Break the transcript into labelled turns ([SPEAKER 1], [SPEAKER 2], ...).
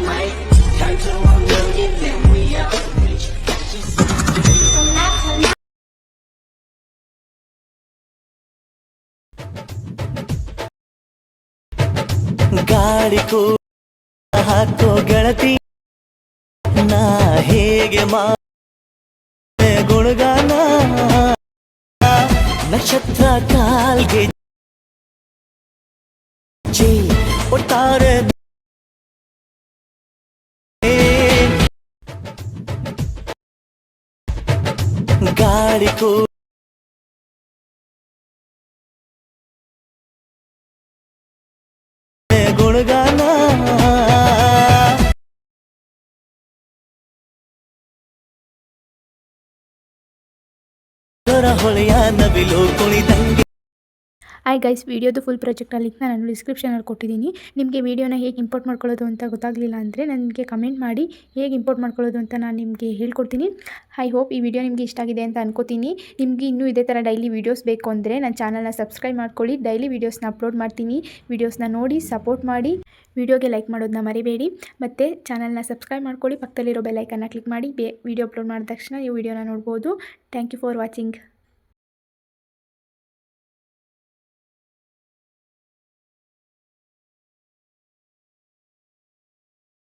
[SPEAKER 1] might turn to a million, then we up rich.
[SPEAKER 2] ಗಾಳಿ ಕೂಡ ಹಾಕೋ ಗೆಳತಿ ನಾ ಹೇಗೆ ಮಾಡೆ ಗುಣಗಾನ ನಕ್ಷತ್ರ ಕಾಲ್ಗೆ ಜಿ ಒಟ್ಟಾರೆ ಗಾಳಿ ಕೂಡ ಗುಣಗಾನ ಹೊಳೆಯ ನವಿಲು ಕುಣಿದಂಗೆ.
[SPEAKER 3] ಹಾಯ್ ಗೈಸ್, ವಿಡಿಯೋದು ಫುಲ್ ಪ್ರಾಜೆಕ್ಟ್ನ ಲಿಂಕ್ನ ನಾನು ಡಿಸ್ಕ್ರಿಪ್ಷನಲ್ಲಿ ಕೊಟ್ಟಿದ್ದೀನಿ. ನಿಮಗೆ ವಿಡಿಯೋನ ಹೇಗೆ ಇಂಪೋರ್ಟ್ ಮಾಡ್ಕೊಳ್ಳೋದು ಅಂತ ಗೊತ್ತಾಗಲಿಲ್ಲ ಅಂದರೆ ನನಗೆ ಕಮೆಂಟ್ ಮಾಡಿ ಹೇಗೆ ಇಂಪೋರ್ಟ್ ಮಾಡ್ಕೊಳ್ಳೋದು ಅಂತ ನಾನು ನಿಮಗೆ ಹೇಳ್ಕೊಡ್ತೀನಿ. ಐ ಹೋಪ್ ಈ ವಿಡಿಯೋ ನಿಮಗೆ ಇಷ್ಟ ಆಗಿದೆ ಅಂತ ಅನ್ಕೋತೀನಿ. ನಿಮಗೆ ಇನ್ನೂ ಇದೇ ಥರ ಡೈಲಿ ವೀಡಿಯೋಸ್ ಬೇಕು ಅಂದರೆ ನನ್ನ ಚಾನಲ್ನ ಸಬ್ಸ್ಕ್ರೈಬ್ ಮಾಡ್ಕೊಳ್ಳಿ. ಡೈಲಿ ವೀಡಿಯೋಸ್ನ ಅಪ್ಲೋಡ್ ಮಾಡ್ತೀನಿ. ವೀಡಿಯೋಸ್ನ ನೋಡಿ ಸಪೋರ್ಟ್ ಮಾಡಿ. ವಿಡಿಯೋಗೆ ಲೈಕ್ ಮಾಡೋದನ್ನ ಮರಿಬೇಡಿ. ಮತ್ತು ಚಾನಲ್ನ ಸಬ್ಸ್ಕ್ರೈಬ್ ಮಾಡ್ಕೊಳ್ಳಿ. ಪಕ್ಕದಲ್ಲಿರೋ ಬೆಲ್ ಐಕನ್ನ ಕ್ಲಿಕ್ ಮಾಡಿ. ವಿಡಿಯೋ ಅಪ್ಲೋಡ್ ಮಾಡಿದ ತಕ್ಷಣ ನೀವು ವಿಡಿಯೋನ ನೋಡ್ಬೋದು. Thank you for watching.